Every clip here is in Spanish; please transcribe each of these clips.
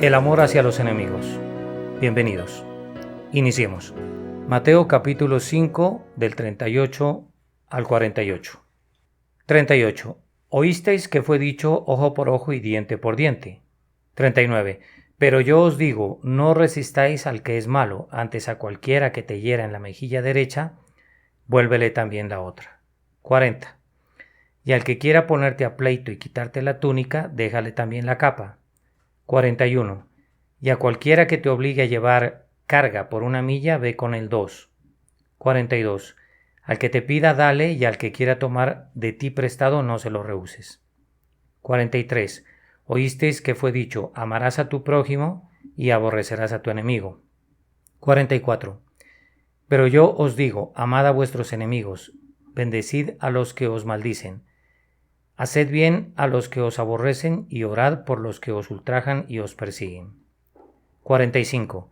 El amor hacia los enemigos. Bienvenidos. Iniciemos. Mateo capítulo 5 del 38 al 48. 38. Oísteis que fue dicho ojo por ojo y diente por diente. 39. Pero yo os digo, no resistáis al que es malo, antes a cualquiera que te hiera en la mejilla derecha, vuélvele también la otra. 40. Y al que quiera ponerte a pleito y quitarte la túnica, déjale también la capa. 41. Y a cualquiera que te obligue a llevar carga por 1 milla, ve con él 2. 42. Al que te pida, dale, y al que quiera tomar de ti prestado, no se lo rehuses. 43. Oísteis que fue dicho, amarás a tu prójimo y aborrecerás a tu enemigo. 44. Pero yo os digo, amad a vuestros enemigos, bendecid a los que os maldicen, haced bien a los que os aborrecen y orad por los que os ultrajan y os persiguen. 45.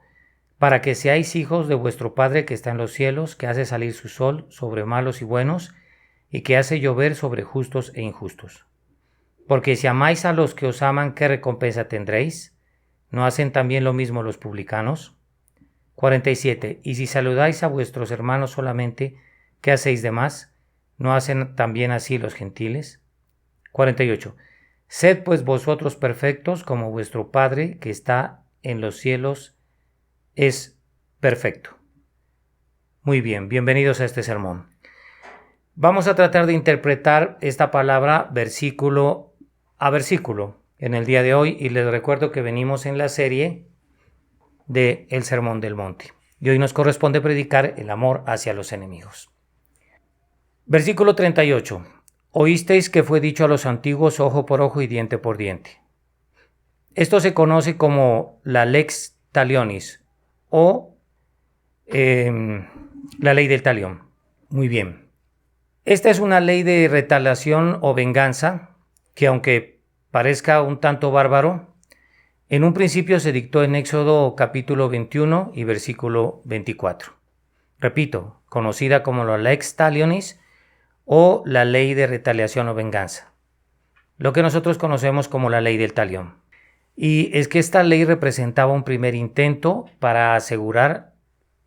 Para que seáis hijos de vuestro Padre que está en los cielos, que hace salir su sol sobre malos y buenos, y que hace llover sobre justos e injustos. Porque si amáis a los que os aman, ¿qué recompensa tendréis? ¿No hacen también lo mismo los publicanos? 47. Y si saludáis a vuestros hermanos solamente, ¿qué hacéis de más? ¿No hacen también así los gentiles? 48. Sed pues vosotros perfectos, como vuestro Padre que está en los cielos es perfecto. Muy bien, bienvenidos a este sermón. Vamos a tratar de interpretar esta palabra versículo a versículo en el día de hoy, y les recuerdo que venimos en la serie de El Sermón del Monte, y hoy nos corresponde predicar el amor hacia los enemigos. Versículo 38. Oísteis que fue dicho a los antiguos ojo por ojo y diente por diente. Esto se conoce como la lex talionis o la ley del talión. Muy bien. Esta es una ley de retaliación o venganza que, aunque parezca un tanto bárbaro, en un principio se dictó en Éxodo capítulo 21 y versículo 24. Repito, conocida como la lex talionis o la ley de retaliación o venganza, lo que nosotros conocemos como la ley del talión. Y es que esta ley representaba un primer intento para asegurar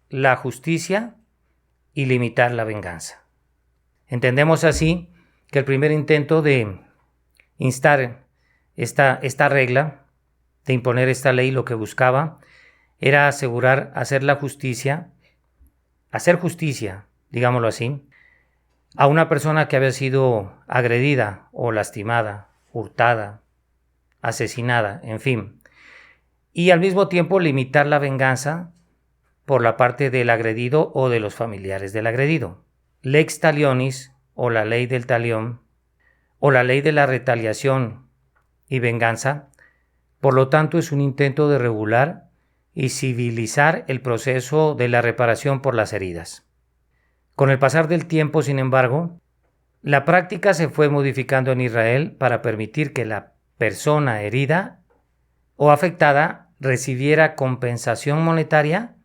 la justicia y limitar la venganza. Entendemos así que el primer intento de instar esta regla, de imponer esta ley, lo que buscaba era asegurar, hacer justicia, digámoslo así, a una persona que había sido agredida o lastimada, hurtada, asesinada, en fin, y al mismo tiempo limitar la venganza por la parte del agredido o de los familiares del agredido. Lex talionis o la ley del talión o la ley de la retaliación y venganza, por lo tanto, es un intento de regular y civilizar el proceso de la reparación por las heridas. Con el pasar del tiempo, sin embargo, la práctica se fue modificando en Israel para permitir que la persona herida o afectada recibiera compensación monetaria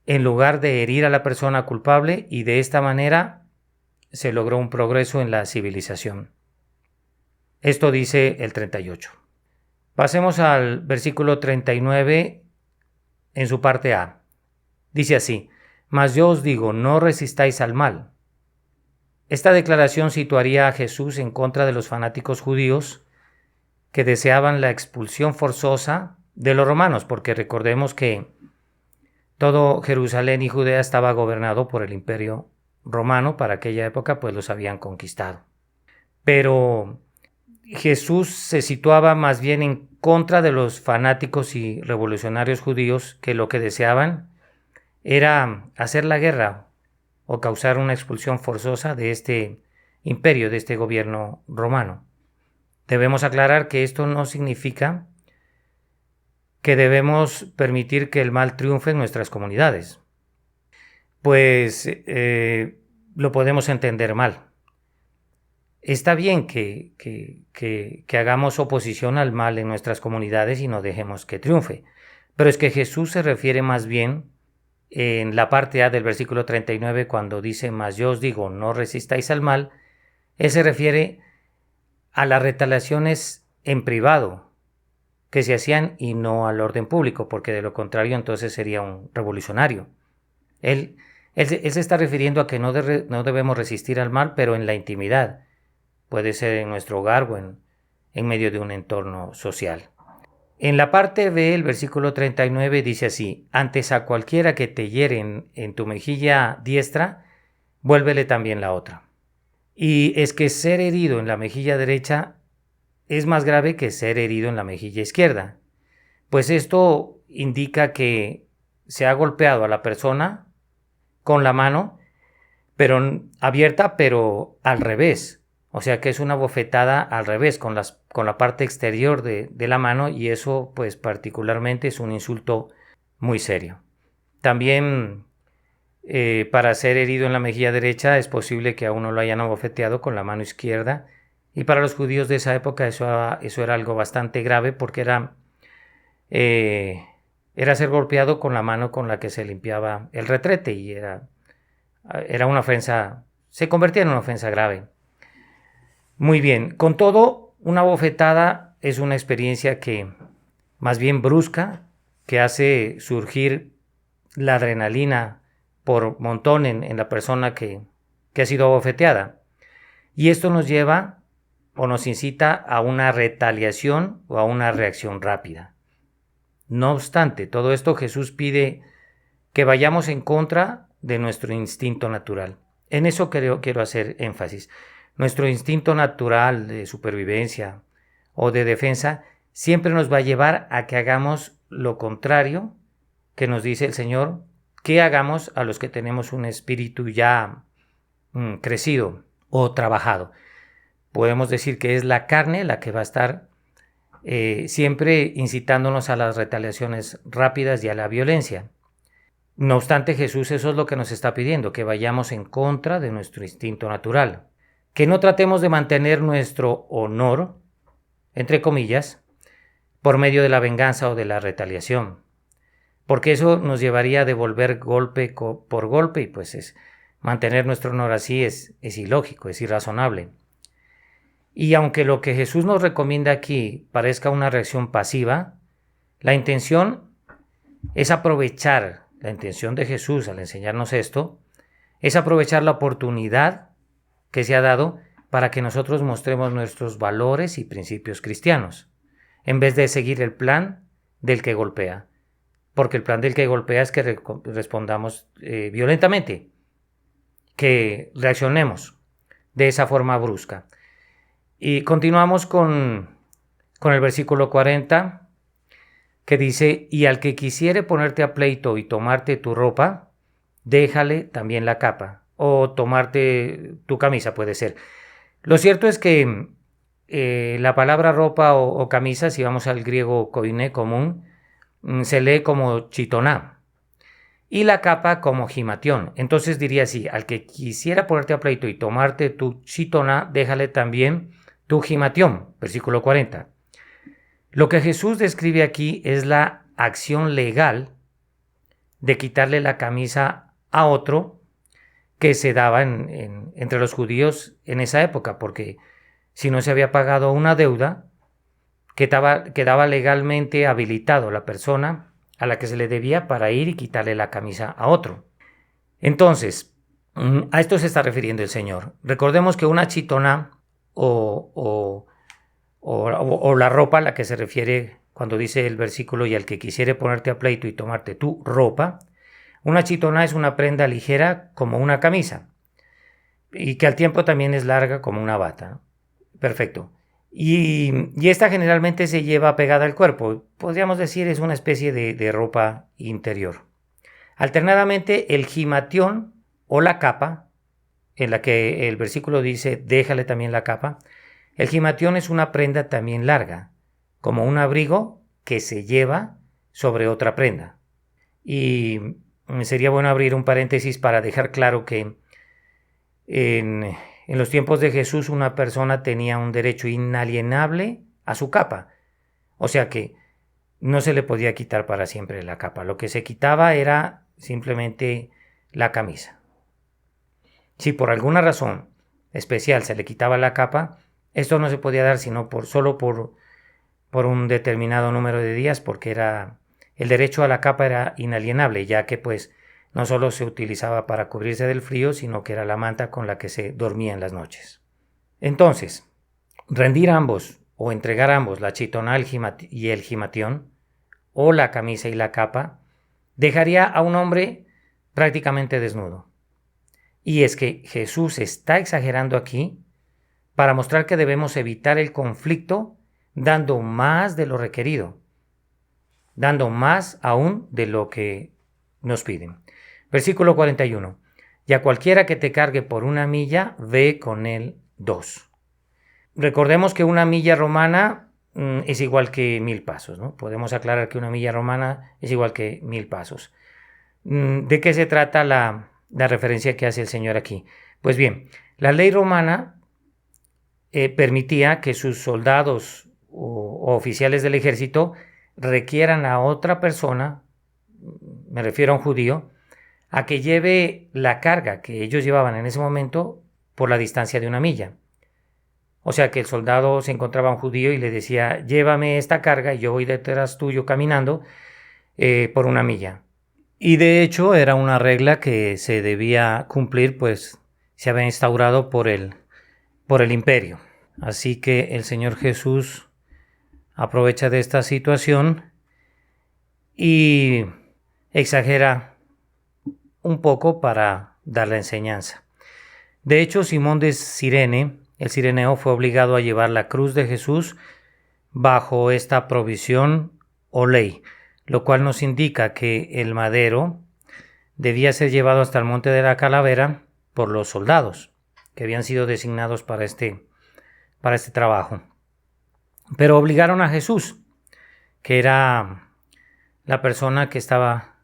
en lugar de herir a la persona culpable, y de esta manera se logró un progreso en la civilización. Esto dice el 38. Pasemos al versículo 39 en su parte A. Dice así: Mas yo os digo, no resistáis al mal. Esta declaración situaría a Jesús en contra de los fanáticos judíos que deseaban la expulsión forzosa de los romanos, porque recordemos que todo Jerusalén y Judea estaba gobernado por el imperio romano. Para aquella época pues los habían conquistado. Pero Jesús se situaba más bien en contra de los fanáticos y revolucionarios judíos, que lo que deseaban era hacer la guerra o causar una expulsión forzosa de este imperio, de este gobierno romano. Debemos aclarar que esto no significa que debemos permitir que el mal triunfe en nuestras comunidades, pues lo podemos entender mal. Está bien que hagamos oposición al mal en nuestras comunidades y no dejemos que triunfe, pero es que Jesús se refiere más bien en la parte A del versículo 39 cuando dice: Mas yo os digo, no resistáis al mal. Él se refiere a las retaliaciones en privado, que se hacían y no al orden público, porque de lo contrario entonces sería un revolucionario. Él se está refiriendo a que no debemos resistir al mal, pero en la intimidad. Puede ser en nuestro hogar o en medio de un entorno social. En la parte B, el versículo 39 dice así: antes a cualquiera que te hiere en tu mejilla diestra, vuélvele también la otra. Y es que ser herido en la mejilla derecha es más grave que ser herido en la mejilla izquierda, pues esto indica que se ha golpeado a la persona con la mano, pero abierta, pero al revés. O sea que es una bofetada al revés, con la parte exterior de la mano, y eso pues particularmente es un insulto muy serio. También para ser herido en la mejilla derecha es posible que a uno lo hayan abofeteado con la mano izquierda, y para los judíos de esa época eso era algo bastante grave, porque era ser golpeado con la mano con la que se limpiaba el retrete, y era una ofensa, se convertía en una ofensa grave. Muy bien, con todo, una bofetada es una experiencia que más bien brusca, que hace surgir la adrenalina por montón en la persona que ha sido bofeteada. Y esto nos lleva o nos incita a una retaliación o a una reacción rápida. No obstante, todo esto Jesús pide que vayamos en contra de nuestro instinto natural. En eso quiero hacer énfasis. Nuestro instinto natural de supervivencia o de defensa siempre nos va a llevar a que hagamos lo contrario que nos dice el Señor que hagamos a los que tenemos un espíritu ya crecido o trabajado. Podemos decir que es la carne la que va a estar siempre incitándonos a las retaliaciones rápidas y a la violencia. No obstante, Jesús eso es lo que nos está pidiendo, que vayamos en contra de nuestro instinto natural, que no tratemos de mantener nuestro honor, entre comillas, por medio de la venganza o de la retaliación, porque eso nos llevaría a devolver golpe por golpe, y pues mantener nuestro honor así es ilógico, es irrazonable. Y aunque lo que Jesús nos recomienda aquí parezca una reacción pasiva, la intención es aprovechar, la intención de Jesús al enseñarnos esto, es aprovechar la oportunidad que se ha dado para que nosotros mostremos nuestros valores y principios cristianos, en vez de seguir el plan del que golpea. Porque el plan del que golpea es que respondamos violentamente, que reaccionemos de esa forma brusca. Y continuamos con el versículo 40, que dice: y al que quisiere ponerte a pleito y tomarte tu ropa, déjale también la capa, o tomarte tu camisa, puede ser. Lo cierto es que la palabra ropa o camisa, si vamos al griego koiné común, se lee como chitoná, y la capa como gimatión. Entonces diría así: al que quisiera ponerte a pleito y tomarte tu chitoná, déjale también tu gimatión. Versículo 40. Lo que Jesús describe aquí es la acción legal de quitarle la camisa a otro, que se daba entre los judíos en esa época, porque si no se había pagado una deuda, quedaba legalmente habilitado la persona a la que se le debía para ir y quitarle la camisa a otro. Entonces, a esto se está refiriendo el Señor. Recordemos que una chitona o la ropa a la que se refiere cuando dice el versículo: y al que quisiere ponerte a pleito y tomarte tu ropa, una chitona es una prenda ligera como una camisa, y que al tiempo también es larga como una bata. Perfecto. Y esta generalmente se lleva pegada al cuerpo. Podríamos decir es una especie de ropa interior. Alternadamente, el gimatión o la capa, en la que el versículo dice déjale también la capa, el gimatión es una prenda también larga, como un abrigo que se lleva sobre otra prenda. Y sería bueno abrir un paréntesis para dejar claro que en los tiempos de Jesús una persona tenía un derecho inalienable a su capa. O sea que no se le podía quitar para siempre la capa. Lo que se quitaba era simplemente la camisa. Si por alguna razón especial se le quitaba la capa, esto no se podía dar sino solo por por un determinado número de días, porque el derecho a la capa era inalienable, ya que pues no solo se utilizaba para cubrirse del frío, sino que era la manta con la que se dormía en las noches. Entonces, rendir ambos o entregar ambos, la chitona y el gimatión, o la camisa y la capa, dejaría a un hombre prácticamente desnudo. Y es que Jesús está exagerando aquí para mostrar que debemos evitar el conflicto dando más de lo requerido, dando más aún de lo que nos piden. Versículo 41. Y a cualquiera que te cargue por 1 milla, ve con él 2. Recordemos que 1 milla romana es igual que 1000 pasos, ¿no? Podemos aclarar que 1 milla romana es igual que 1000 pasos. ¿De qué se trata la referencia que hace el Señor aquí? Pues bien, la ley romana permitía que sus soldados o oficiales del ejército requieran a otra persona, me refiero a un judío, a que lleve la carga que ellos llevaban en ese momento por la distancia de 1 milla. O sea que el soldado se encontraba a un judío y le decía, llévame esta carga y yo voy detrás tuyo caminando por 1 milla. Y de hecho era una regla que se debía cumplir, pues se había instaurado por el imperio. Así que el Señor Jesús aprovecha de esta situación y exagera un poco para dar la enseñanza. De hecho, Simón de Cirene, el cireneo, fue obligado a llevar la cruz de Jesús bajo esta provisión o ley, lo cual nos indica que el madero debía ser llevado hasta el monte de la calavera por los soldados que habían sido designados para este trabajo. Pero obligaron a Jesús, que era la persona que estaba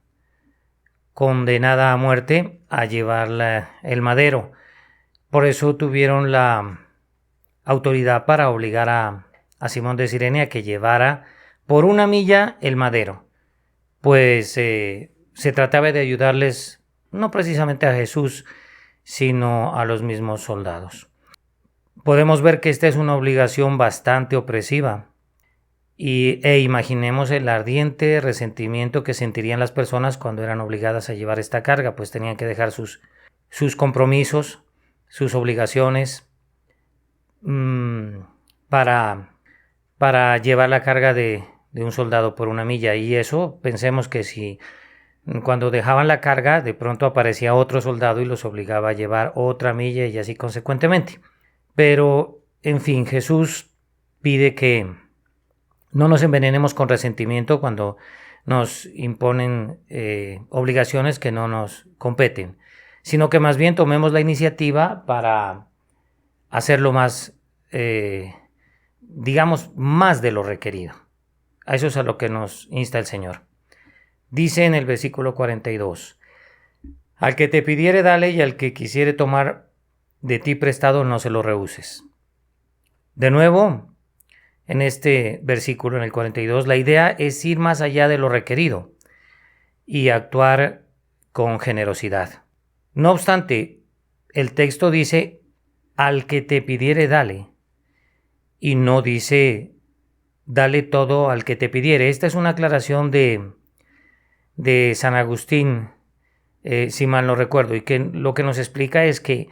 condenada a muerte, a llevar el madero. Por eso tuvieron la autoridad para obligar a Simón de Cirene a que llevara por 1 milla el madero. Pues se trataba de ayudarles no precisamente a Jesús, sino a los mismos soldados. Podemos ver que esta es una obligación bastante opresiva e imaginemos el ardiente resentimiento que sentirían las personas cuando eran obligadas a llevar esta carga, pues tenían que dejar sus compromisos, sus obligaciones para llevar la carga de un soldado por 1 milla. Y eso, pensemos que si cuando dejaban la carga, de pronto aparecía otro soldado y los obligaba a llevar otra milla y así consecuentemente. Pero, en fin, Jesús pide que no nos envenenemos con resentimiento cuando nos imponen obligaciones que no nos competen, sino que más bien tomemos la iniciativa para hacerlo más, más de lo requerido. A eso es a lo que nos insta el Señor. Dice en el versículo 42, al que te pidiere dale y al que quisiere tomar de ti prestado no se lo rehuses. De nuevo, en este versículo, en el 42, la idea es ir más allá de lo requerido y actuar con generosidad. No obstante, el texto dice, al que te pidiere dale, y no dice, dale todo al que te pidiere. Esta es una aclaración de San Agustín, si mal no recuerdo, y que lo que nos explica es que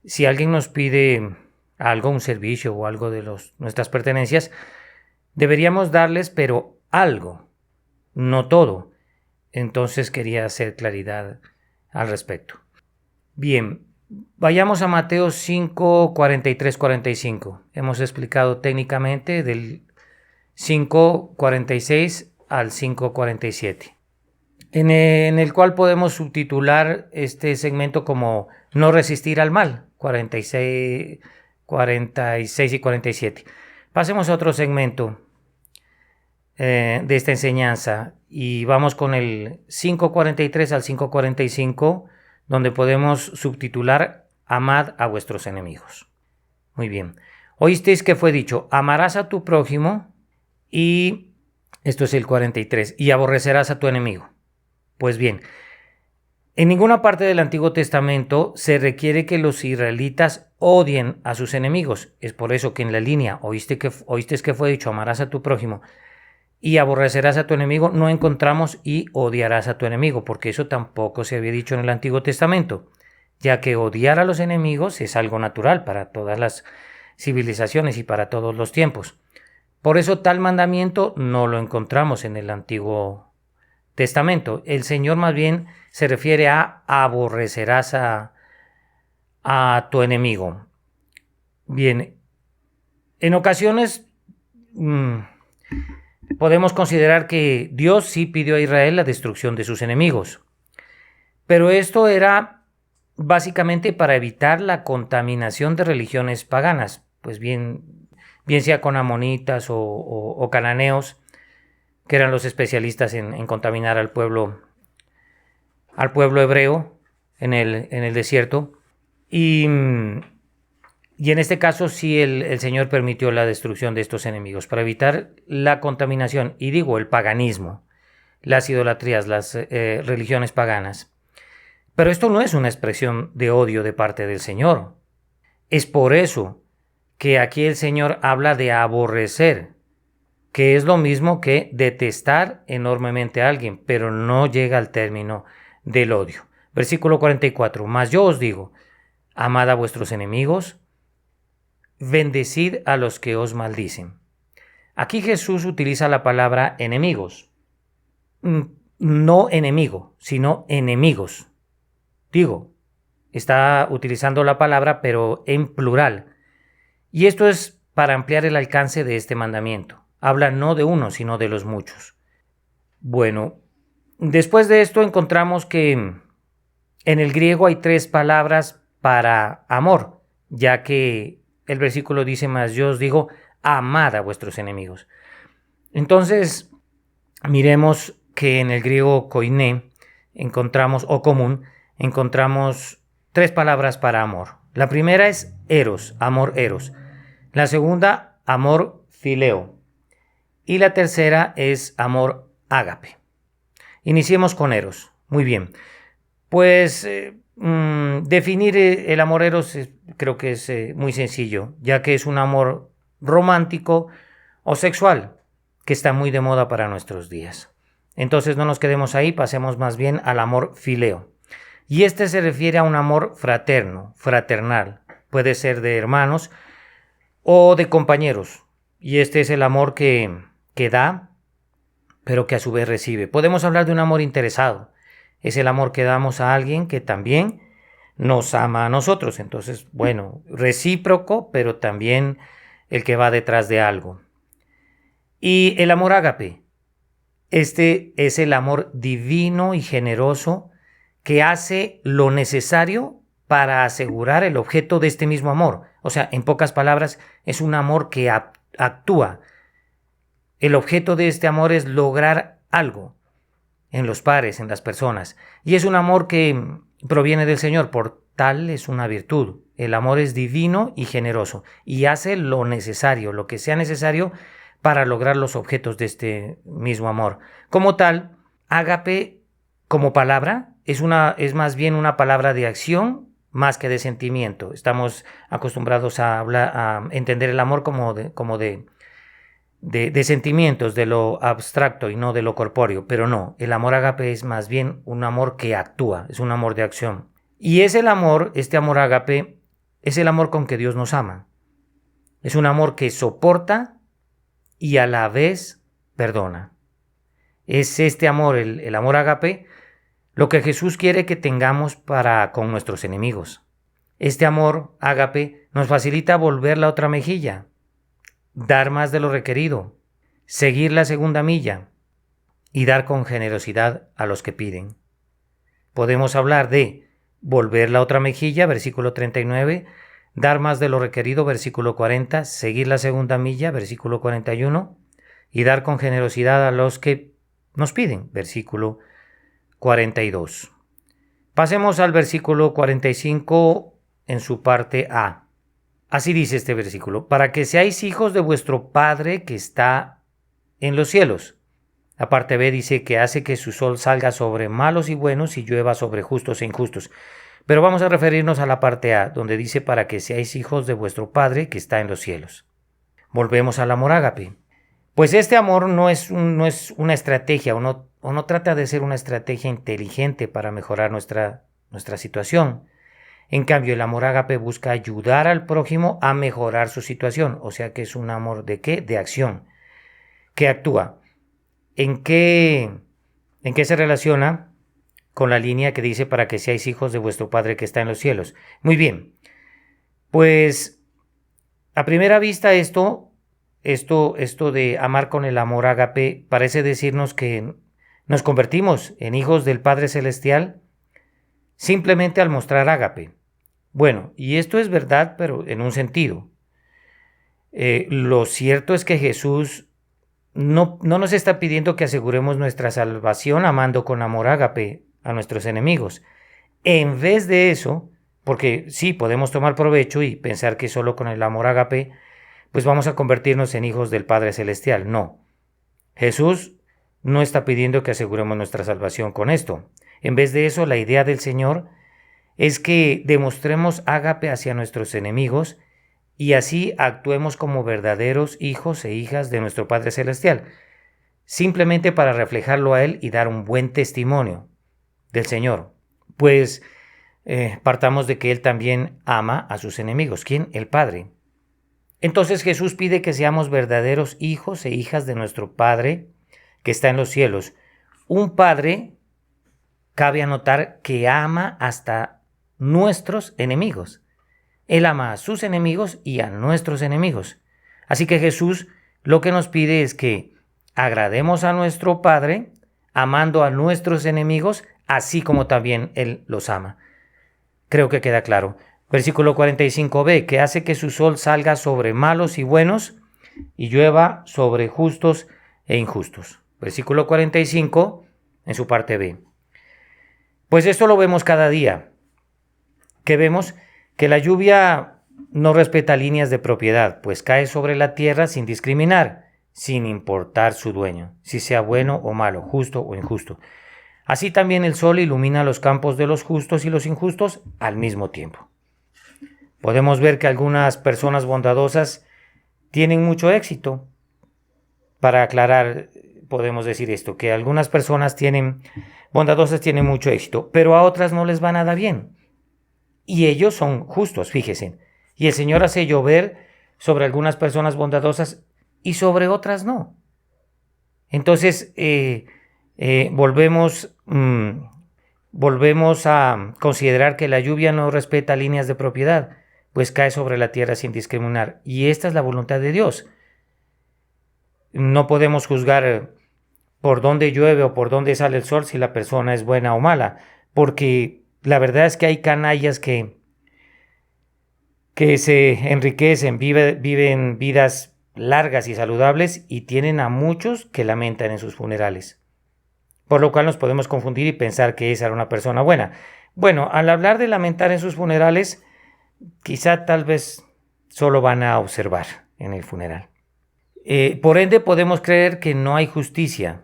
si alguien nos pide algo, un servicio o algo de nuestras pertenencias, deberíamos darles, pero algo, no todo. Entonces quería hacer claridad al respecto. Bien, vayamos a Mateo 5, 43, 45. Hemos explicado técnicamente del 5, 46 al 5, 47. En el cual podemos subtitular este segmento como no resistir al mal, 46 y 47. Pasemos a otro segmento de esta enseñanza y vamos con el 5.43 al 5.45, donde podemos subtitular amad a vuestros enemigos. Muy bien. Oísteis que fue dicho, amarás a tu prójimo y esto es el 43, y aborrecerás a tu enemigo. Pues bien, En ninguna parte del Antiguo Testamento se requiere que los israelitas odien a sus enemigos. Es por eso que en la línea oíste que fue dicho, amarás a tu prójimo y aborrecerás a tu enemigo, no encontramos y odiarás a tu enemigo, porque eso tampoco se había dicho en el Antiguo Testamento, ya que odiar a los enemigos es algo natural para todas las civilizaciones y para todos los tiempos. Por eso tal mandamiento no lo encontramos en el Antiguo Testamento. El Señor más bien se refiere a aborrecerás a tu enemigo. Bien, en ocasiones podemos considerar que Dios sí pidió a Israel la destrucción de sus enemigos, pero esto era básicamente para evitar la contaminación de religiones paganas, pues bien sea con amonitas o cananeos, que eran los especialistas en contaminar al pueblo hebreo en el desierto. Y en este caso sí el Señor permitió la destrucción de estos enemigos para evitar la contaminación, y digo el paganismo, las idolatrías, las religiones paganas. Pero esto no es una expresión de odio de parte del Señor. Es por eso que aquí el Señor habla de aborrecer, que es lo mismo que detestar enormemente a alguien, pero no llega al término del odio. Versículo 44. Mas yo os digo, amad a vuestros enemigos, bendecid a los que os maldicen. Aquí Jesús utiliza la palabra enemigos. No enemigo, sino enemigos. Digo, está utilizando la palabra, pero en plural. Y esto es para ampliar el alcance de este mandamiento. Habla no de uno, sino de los muchos. Bueno, después de esto encontramos que en el griego hay 3 palabras para amor, ya que el versículo dice, mas yo os digo, amad a vuestros enemigos. Entonces, miremos que en el griego koiné encontramos, o común, encontramos 3 palabras para amor. La primera es eros, amor eros. La segunda, amor fileo. Y la tercera es amor ágape. Iniciemos con eros. Muy bien. Pues definir el amor eros creo que es muy sencillo, ya que es un amor romántico o sexual que está muy de moda para nuestros días. Entonces no nos quedemos ahí, pasemos más bien al amor fileo. Y este se refiere a un amor fraterno, fraternal. Puede ser de hermanos o de compañeros. Y este es el amor que da, pero que a su vez recibe. Podemos hablar de un amor interesado. Es el amor que damos a alguien que también nos ama a nosotros. Entonces, bueno, recíproco, pero también el que va detrás de algo. Y el amor ágape. Este es el amor divino y generoso que hace lo necesario para asegurar el objeto de este mismo amor. O sea, en pocas palabras, es un amor que actúa. El objeto de este amor es lograr algo en los pares, en las personas. Y es un amor que proviene del Señor, por tal es una virtud. El amor es divino y generoso y hace lo necesario, lo que sea necesario para lograr los objetos de este mismo amor. Como tal, ágape como palabra es más bien una palabra de acción más que de sentimiento. Estamos acostumbrados a entender el amor como de sentimientos, de lo abstracto y no de lo corpóreo, pero no, el amor ágape es más bien un amor que actúa, es un amor de acción. Y es el amor, este amor ágape, es el amor con que Dios nos ama. Es un amor que soporta y a la vez perdona. Es este amor, el amor ágape, lo que Jesús quiere que tengamos para con nuestros enemigos. Este amor ágape nos facilita volver la otra mejilla, dar más de lo requerido, seguir la segunda milla y dar con generosidad a los que piden. Podemos hablar de volver la otra mejilla, versículo 39, dar más de lo requerido, versículo 40, seguir la segunda milla, versículo 41, y dar con generosidad a los que nos piden, versículo 42. Pasemos al versículo 45 en su parte A. Así dice este versículo, para que seáis hijos de vuestro Padre que está en los cielos. La parte B dice que hace que su sol salga sobre malos y buenos y llueva sobre justos e injustos. Pero vamos a referirnos a la parte A, donde dice para que seáis hijos de vuestro Padre que está en los cielos. Volvemos al amor ágape. Pues este amor no es una estrategia o no trata de ser una estrategia inteligente para mejorar nuestra situación. En cambio, el amor ágape busca ayudar al prójimo a mejorar su situación. O sea que es un amor ¿de qué? De acción. Que actúa. ¿En qué se relaciona con la línea que dice para que seáis hijos de vuestro Padre que está en los cielos? Muy bien. Pues a primera vista esto de amar con el amor ágape parece decirnos que nos convertimos en hijos del Padre Celestial simplemente al mostrar ágape. Bueno, y esto es verdad, pero en un sentido. Lo cierto es que Jesús no nos está pidiendo que aseguremos nuestra salvación amando con amor ágape a nuestros enemigos. En vez de eso, porque sí, podemos tomar provecho y pensar que solo con el amor ágape pues vamos a convertirnos en hijos del Padre Celestial. No. Jesús no está pidiendo que aseguremos nuestra salvación con esto. En vez de eso, la idea del Señor es que demostremos ágape hacia nuestros enemigos y así actuemos como verdaderos hijos e hijas de nuestro Padre Celestial, simplemente para reflejarlo a Él y dar un buen testimonio del Señor. Pues partamos de que Él también ama a sus enemigos. ¿Quién? El Padre. Entonces Jesús pide que seamos verdaderos hijos e hijas de nuestro Padre que está en los cielos. Un Padre, cabe anotar, que ama hasta nuestros enemigos. Él ama a sus enemigos y a nuestros enemigos. Así que Jesús lo que nos pide es que agrademos a nuestro Padre, amando a nuestros enemigos, así como también Él los ama. Creo que queda claro. Versículo 45b, que hace que su sol salga sobre malos y buenos y llueva sobre justos e injustos. Versículo 45 en su parte B. Pues esto lo vemos cada día. ¿Qué vemos? Que la lluvia no respeta líneas de propiedad, pues cae sobre la tierra sin discriminar, sin importar su dueño, si sea bueno o malo, justo o injusto. Así también el sol ilumina los campos de los justos y los injustos al mismo tiempo. Podemos ver que algunas personas bondadosas tienen mucho éxito. Para aclarar, podemos decir esto, que algunas personas bondadosas tienen mucho éxito, pero a otras no les va nada bien. Y ellos son justos, fíjense. Y el Señor hace llover sobre algunas personas bondadosas y sobre otras no. Entonces, volvemos a considerar que la lluvia no respeta líneas de propiedad, pues cae sobre la tierra sin discriminar. Y esta es la voluntad de Dios. No podemos juzgar por dónde llueve o por dónde sale el sol si la persona es buena o mala, porque la verdad es que hay canallas que se enriquecen, viven vidas largas y saludables y tienen a muchos que lamentan en sus funerales. Por lo cual nos podemos confundir y pensar que esa era una persona buena. Bueno, al hablar de lamentar en sus funerales, quizá tal vez solo van a observar en el funeral. Por ende podemos creer que no hay justicia,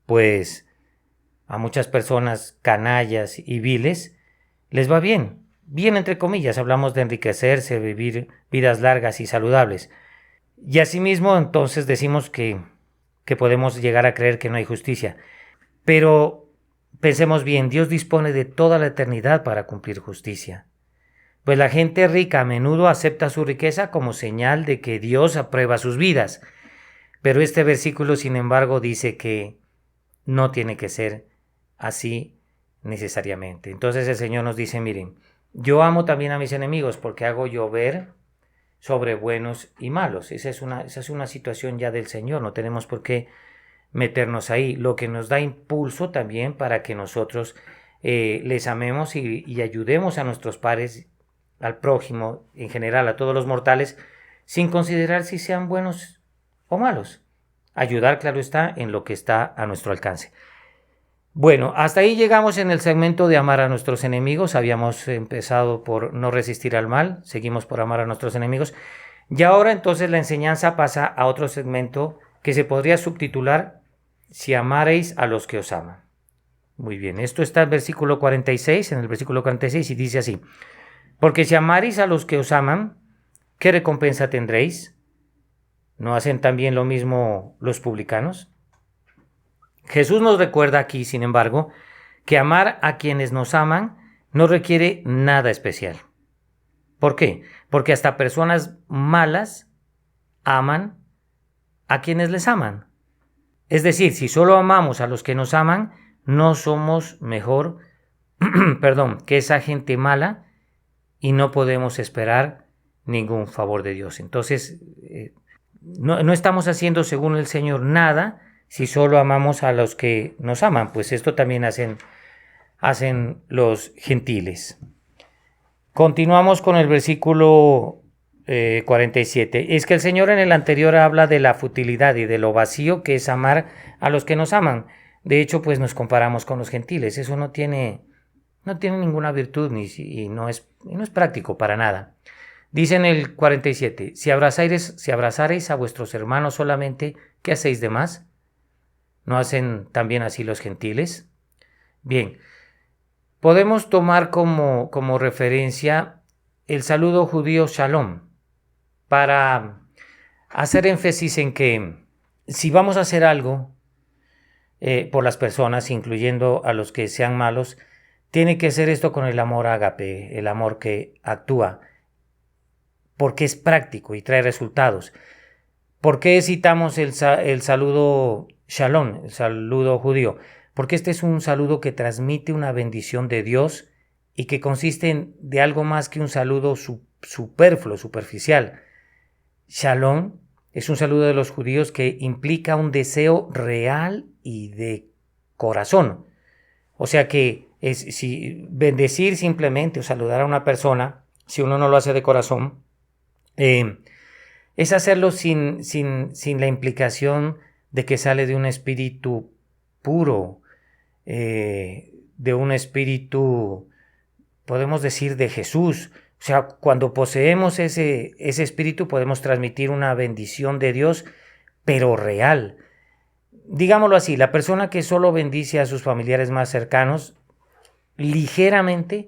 pues a muchas personas canallas y viles les va bien entre comillas, hablamos de enriquecerse, vivir vidas largas y saludables. Y asimismo entonces decimos que podemos llegar a creer que no hay justicia. Pero pensemos bien, Dios dispone de toda la eternidad para cumplir justicia. Pues la gente rica a menudo acepta su riqueza como señal de que Dios aprueba sus vidas. Pero este versículo, sin embargo, dice que no tiene que ser así necesariamente. Entonces el Señor nos dice, miren, yo amo también a mis enemigos porque hago llover sobre buenos y malos. Esa es una situación ya del Señor, no tenemos por qué meternos ahí. Lo que nos da impulso también para que nosotros les amemos y ayudemos a nuestros pares, al prójimo, en general a todos los mortales, sin considerar si sean buenos o malos. Ayudar, claro está, en lo que está a nuestro alcance. Bueno, hasta ahí llegamos en el segmento de amar a nuestros enemigos. Habíamos empezado por no resistir al mal, seguimos por amar a nuestros enemigos. Y ahora entonces la enseñanza pasa a otro segmento que se podría subtitular si amareis a los que os aman. Muy bien, esto está en el versículo 46, y dice así: porque si amareis a los que os aman, ¿qué recompensa tendréis? ¿No hacen también lo mismo los publicanos? Jesús nos recuerda aquí, sin embargo, que amar a quienes nos aman no requiere nada especial. ¿Por qué? Porque hasta personas malas aman a quienes les aman. Es decir, si solo amamos a los que nos aman, no somos mejor, que esa gente mala, y no podemos esperar ningún favor de Dios. Entonces, no estamos haciendo, según el Señor, nada si solo amamos a los que nos aman. Pues esto también hacen los gentiles. Continuamos con el versículo 47. Es que el Señor en el anterior habla de la futilidad y de lo vacío que es amar a los que nos aman. De hecho, pues nos comparamos con los gentiles. Eso no tiene ninguna virtud y no es práctico para nada. Dice en el 47, si abrazareis a vuestros hermanos solamente, ¿qué hacéis de más? ¿No hacen también así los gentiles? Bien, podemos tomar como referencia el saludo judío Shalom para hacer énfasis en que si vamos a hacer algo por las personas, incluyendo a los que sean malos, tiene que ser esto con el amor ágape, el amor que actúa, porque es práctico y trae resultados. ¿Por qué citamos el saludo Shalom, el saludo judío? Porque este es un saludo que transmite una bendición de Dios y que consiste de algo más que un saludo superfluo, superficial. Shalom es un saludo de los judíos que implica un deseo real y de corazón. O sea que si bendecir simplemente o saludar a una persona, si uno no lo hace de corazón, es hacerlo sin la implicación de que sale de un espíritu puro, de un espíritu, podemos decir, de Jesús. O sea, cuando poseemos ese espíritu podemos transmitir una bendición de Dios, pero real. Digámoslo así, la persona que solo bendice a sus familiares más cercanos, ligeramente,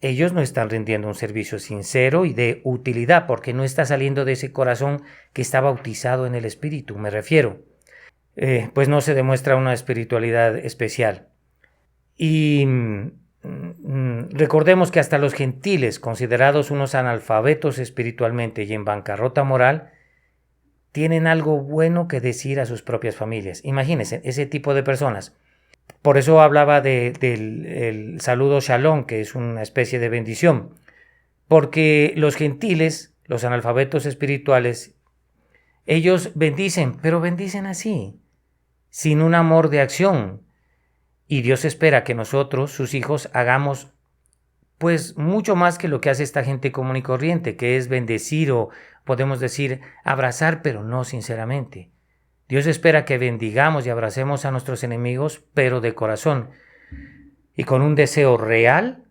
ellos no están rindiendo un servicio sincero y de utilidad, porque no está saliendo de ese corazón que está bautizado en el Espíritu, me refiero. Pues no se demuestra una espiritualidad especial. Y recordemos que hasta los gentiles, considerados unos analfabetos espiritualmente y en bancarrota moral, tienen algo bueno que decir a sus propias familias. Imagínense, ese tipo de personas. Por eso hablaba del saludo Shalom, que es una especie de bendición. Porque los gentiles, los analfabetos espirituales, ellos bendicen, pero bendicen así, sin un amor de acción. Y Dios espera que nosotros, sus hijos, hagamos pues mucho más que lo que hace esta gente común y corriente, que es bendecir o podemos decir abrazar, pero no sinceramente. Dios espera que bendigamos y abracemos a nuestros enemigos, pero de corazón y con un deseo real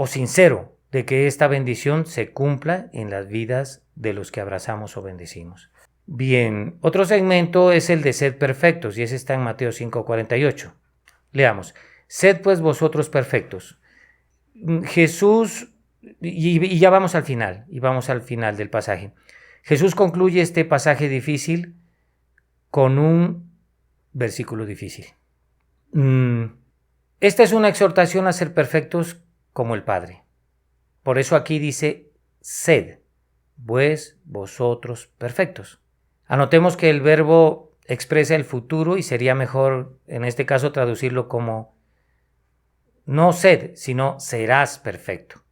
sincero, de que esta bendición se cumpla en las vidas de los que abrazamos o bendecimos. Bien, otro segmento es el de sed perfectos, y ese está en Mateo 5:48. Leamos: sed pues vosotros perfectos. Jesús, y ya vamos al final, del pasaje. Jesús concluye este pasaje difícil con un versículo difícil. Esta es una exhortación a ser perfectos como el Padre. Por eso aquí dice: sed, pues vosotros perfectos. Anotemos que el verbo expresa el futuro y sería mejor en este caso traducirlo como no sed, sino serás perfecto.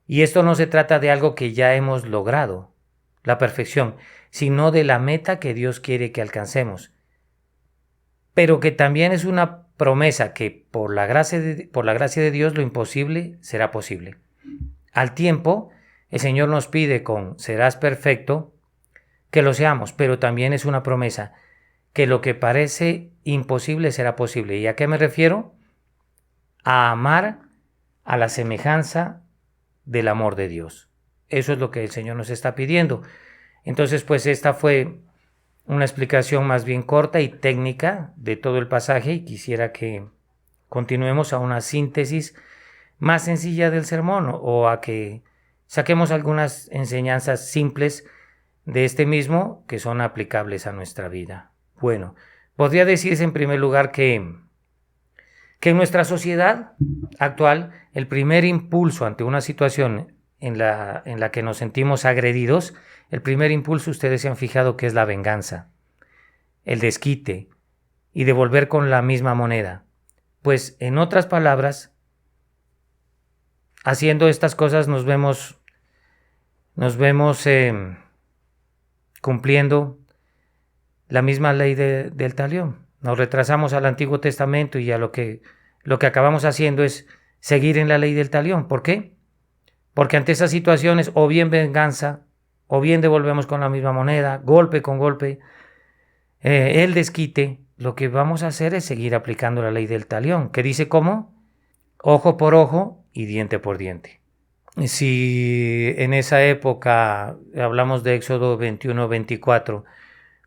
Y esto no se trata de algo que ya hemos logrado, la perfección, sino de la meta que Dios quiere que alcancemos. Pero que también es una promesa que por la gracia de Dios lo imposible será posible. Al tiempo, el Señor nos pide con serás perfecto que lo seamos, pero también es una promesa que lo que parece imposible será posible. ¿Y a qué me refiero? A amar a la semejanza del amor de Dios. Eso es lo que el Señor nos está pidiendo. Entonces, pues esta fue una explicación más bien corta y técnica de todo el pasaje y quisiera que continuemos a una síntesis más sencilla del sermón o a que saquemos algunas enseñanzas simples de este mismo que son aplicables a nuestra vida. Bueno, podría decirse en primer lugar que en nuestra sociedad actual el primer impulso ante una situación en la que nos sentimos agredidos, el primer impulso, ustedes se han fijado que es la venganza, el desquite y devolver con la misma moneda. Pues en otras palabras, haciendo estas cosas nos vemos cumpliendo la misma ley del talión. Nos retrasamos al Antiguo Testamento y lo que acabamos haciendo es seguir en la ley del talión. ¿Por qué? Porque ante esas situaciones o bien venganza, o bien devolvemos con la misma moneda, golpe con golpe, el desquite, lo que vamos a hacer es seguir aplicando la ley del talión, que dice ¿cómo? Ojo por ojo y diente por diente. Si en esa época, hablamos de Éxodo 21-24,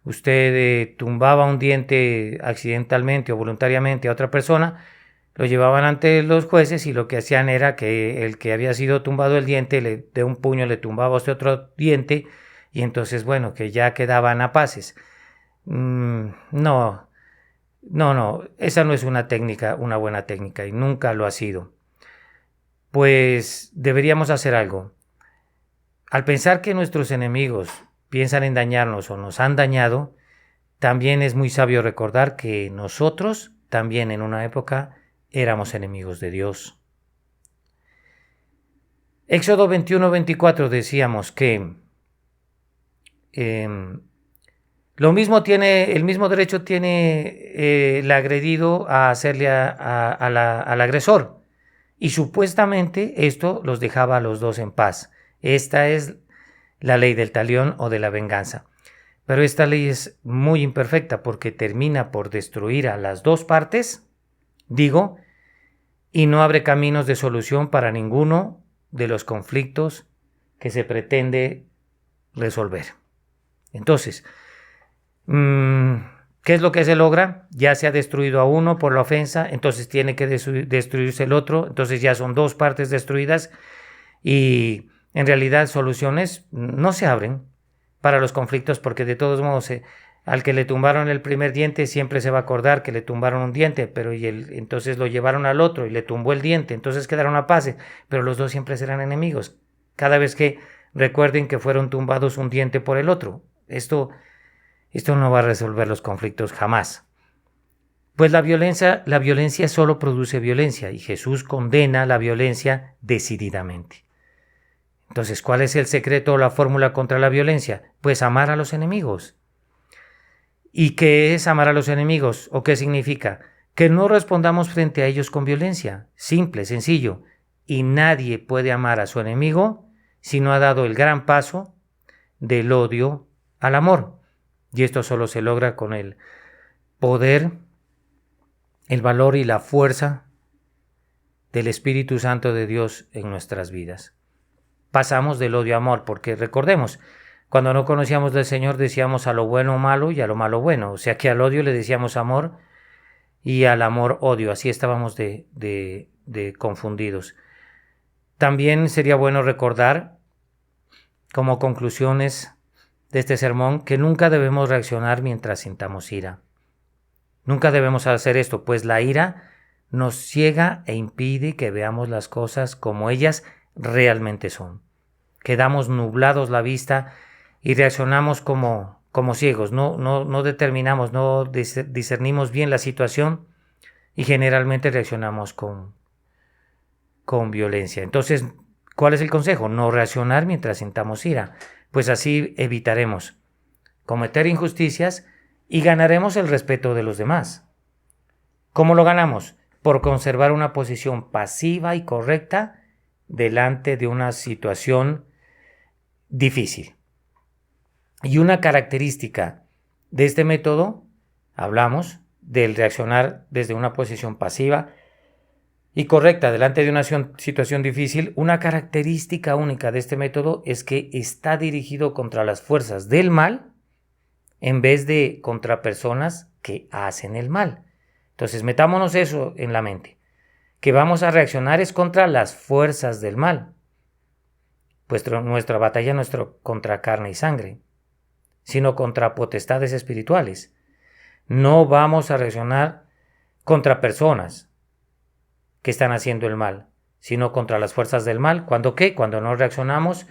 usted tumbaba un diente accidentalmente o voluntariamente a otra persona, lo llevaban ante los jueces y lo que hacían era que el que había sido tumbado el diente de un puño le tumbaba a usted otro diente y entonces, bueno, que ya quedaban a paces. No, esa no es una buena técnica y nunca lo ha sido. Pues deberíamos hacer algo. Al pensar que nuestros enemigos piensan en dañarnos o nos han dañado, también es muy sabio recordar que nosotros también en una época éramos enemigos de Dios. Éxodo 21-24 decíamos que el mismo derecho tiene el agredido a hacerle al agresor y supuestamente esto los dejaba a los dos en paz. Esta es la ley del talión o de la venganza. Pero esta ley es muy imperfecta porque termina por destruir a las dos partes, y no abre caminos de solución para ninguno de los conflictos que se pretende resolver. Entonces, ¿qué es lo que se logra? Ya se ha destruido a uno por la ofensa, entonces tiene que destruirse el otro, entonces ya son dos partes destruidas y en realidad soluciones no se abren para los conflictos porque de todos modos al que le tumbaron el primer diente siempre se va a acordar que le tumbaron un diente, pero entonces lo llevaron al otro y le tumbó el diente, entonces quedaron a paz, pero los dos siempre serán enemigos cada vez que recuerden que fueron tumbados un diente por el otro. Esto no va a resolver los conflictos jamás. Pues la violencia solo produce violencia y Jesús condena la violencia decididamente. Entonces, ¿cuál es el secreto o la fórmula contra la violencia? Pues amar a los enemigos. ¿Y qué es amar a los enemigos? ¿O qué significa? Que no respondamos frente a ellos con violencia. Simple, sencillo. Y nadie puede amar a su enemigo si no ha dado el gran paso del odio al amor. Y esto solo se logra con el poder, el valor y la fuerza del Espíritu Santo de Dios en nuestras vidas. Pasamos del odio a amor, porque recordemos, cuando no conocíamos del Señor decíamos a lo bueno malo y a lo malo bueno, o sea que al odio le decíamos amor y al amor odio, así estábamos de confundidos. También sería bueno recordar, como conclusiones de este sermón, que nunca debemos reaccionar mientras sintamos ira. Nunca debemos hacer esto, pues la ira nos ciega e impide que veamos las cosas como ellas realmente son. Quedamos nublados la vista y reaccionamos como ciegos, no determinamos, no discernimos bien la situación y generalmente reaccionamos con violencia. Entonces, ¿cuál es el consejo? No reaccionar mientras sintamos ira, pues así evitaremos cometer injusticias y ganaremos el respeto de los demás. ¿Cómo lo ganamos? Por conservar una posición pasiva y correcta delante de una situación difícil. Y una característica de este método, hablamos del reaccionar desde una posición pasiva y correcta delante de una situación difícil. Una característica única de este método es que está dirigido contra las fuerzas del mal en vez de contra personas que hacen el mal. Entonces, metámonos eso en la mente, que vamos a reaccionar es contra las fuerzas del mal. Pues nuestra batalla no es contra carne y sangre, sino contra potestades espirituales. No vamos a reaccionar contra personas que están haciendo el mal, sino contra las fuerzas del mal. ¿Cuándo qué? Cuando no reaccionamos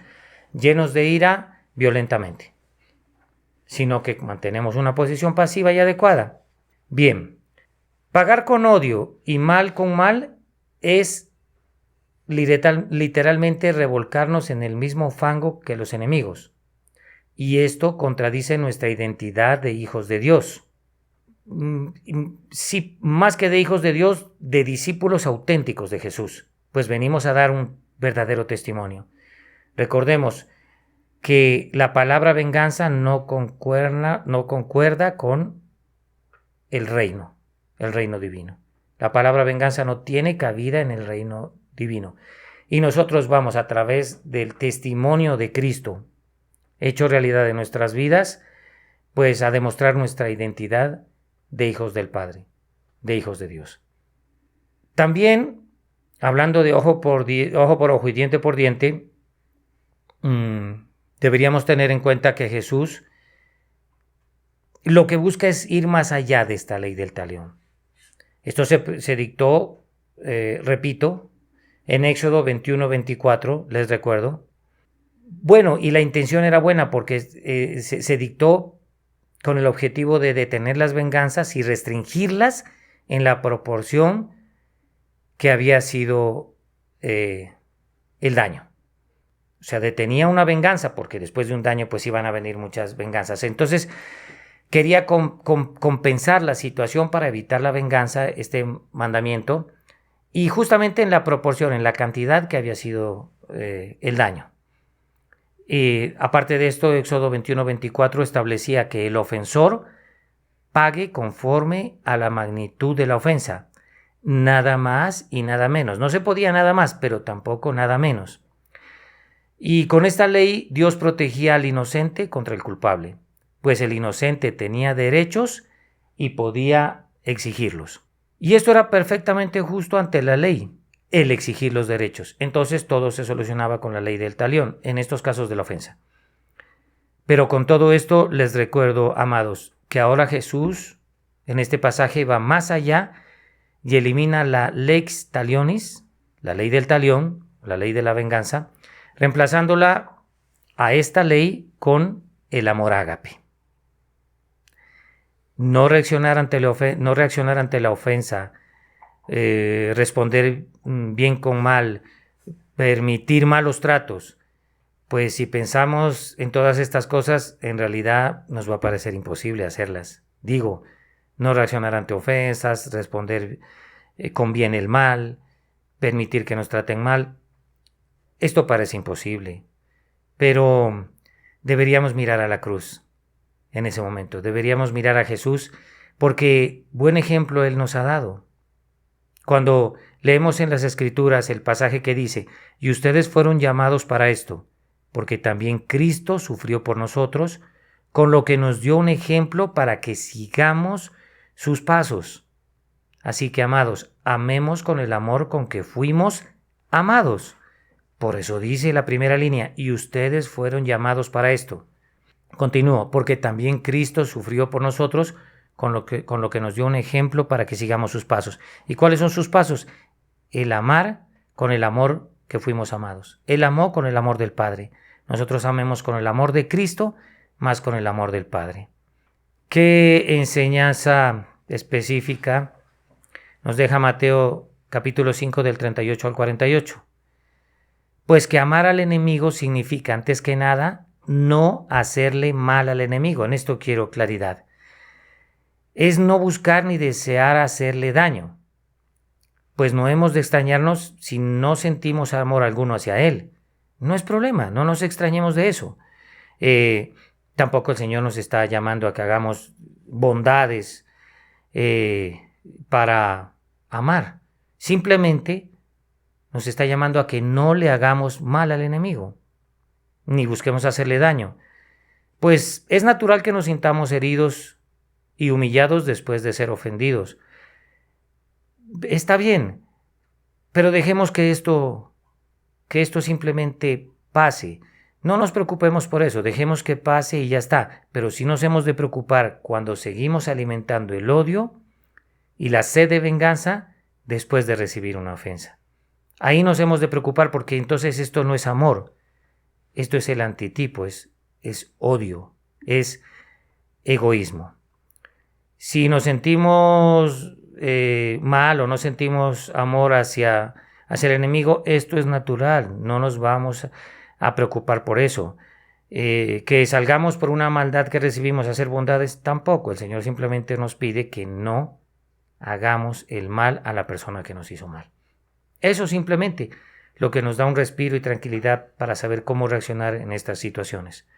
llenos de ira violentamente, sino que mantenemos una posición pasiva y adecuada. Bien, pagar con odio y mal con mal es literalmente revolcarnos en el mismo fango que los enemigos. Y esto contradice nuestra identidad de hijos de Dios. Sí, más que de hijos de Dios, de discípulos auténticos de Jesús, pues venimos a dar un verdadero testimonio. Recordemos que la palabra venganza no concuerda con el reino divino. La palabra venganza no tiene cabida en el reino divino. Y nosotros vamos a través del testimonio de Cristo, hecho realidad en nuestras vidas, pues a demostrar nuestra identidad de hijos del Padre, de hijos de Dios. También, hablando de ojo por ojo y diente por diente, deberíamos tener en cuenta que Jesús lo que busca es ir más allá de esta ley del talión. Esto se dictó, repito, en Éxodo 21-24, les recuerdo. Bueno, y la intención era buena porque se dictó con el objetivo de detener las venganzas y restringirlas en la proporción que había sido el daño. O sea, detenía una venganza porque después de un daño pues iban a venir muchas venganzas. Entonces, quería compensar la situación para evitar la venganza, este mandamiento, y justamente en la proporción, en la cantidad que había sido el daño. Y aparte de esto, Éxodo 21-24 establecía que el ofensor pague conforme a la magnitud de la ofensa. Nada más y nada menos. No se podía nada más, pero tampoco nada menos. Y con esta ley Dios protegía al inocente contra el culpable, pues el inocente tenía derechos y podía exigirlos. Y esto era perfectamente justo ante la ley, el exigir los derechos. Entonces todo se solucionaba con la ley del talión, en estos casos de la ofensa. Pero con todo esto les recuerdo, amados, que ahora Jesús en este pasaje va más allá y elimina la lex talionis, la ley del talión, la ley de la venganza, reemplazándola a esta ley con el amor ágape. No reaccionar ante la ofensa, responder bien con mal, permitir malos tratos. Pues si pensamos en todas estas cosas, en realidad nos va a parecer imposible hacerlas. Digo, no reaccionar ante ofensas, responder con bien el mal, permitir que nos traten mal. Esto parece imposible, pero deberíamos mirar a la cruz en ese momento. Deberíamos mirar a Jesús porque buen ejemplo Él nos ha dado. Cuando leemos en las Escrituras el pasaje que dice, y ustedes fueron llamados para esto, porque también Cristo sufrió por nosotros, con lo que nos dio un ejemplo para que sigamos sus pasos. Así que, amados, amemos con el amor con que fuimos amados. Por eso dice la primera línea, y ustedes fueron llamados para esto. Continúo, porque también Cristo sufrió por nosotros, con lo que nos dio un ejemplo para que sigamos sus pasos. ¿Y cuáles son sus pasos? El amar con el amor que fuimos amados. Él amó con el amor del Padre. Nosotros amemos con el amor de Cristo, más con el amor del Padre. ¿Qué enseñanza específica nos deja Mateo capítulo 5 del 38 al 48? Pues que amar al enemigo significa, antes que nada, no hacerle mal al enemigo. En esto quiero claridad. Es no buscar ni desear hacerle daño. Pues no hemos de extrañarnos si no sentimos amor alguno hacia él. No es problema, no nos extrañemos de eso. Tampoco el Señor nos está llamando a que hagamos bondades para amar. Simplemente nos está llamando a que no le hagamos mal al enemigo, ni busquemos hacerle daño. pues es natural que nos sintamos heridos y humillados después de ser ofendidos. Está bien, pero dejemos que esto simplemente pase. No nos preocupemos por eso, dejemos que pase y ya está. Pero sí nos hemos de preocupar cuando seguimos alimentando el odio y la sed de venganza después de recibir una ofensa. Ahí nos hemos de preocupar porque entonces esto no es amor. Esto es el antitipo, es odio, es egoísmo. Si nos sentimos mal o no sentimos amor hacia el enemigo, esto es natural, no nos vamos a preocupar por eso. Que salgamos por una maldad que recibimos a hacer bondades, tampoco. El Señor simplemente nos pide que no hagamos el mal a la persona que nos hizo mal. Eso simplemente lo que nos da un respiro y tranquilidad para saber cómo reaccionar en estas situaciones.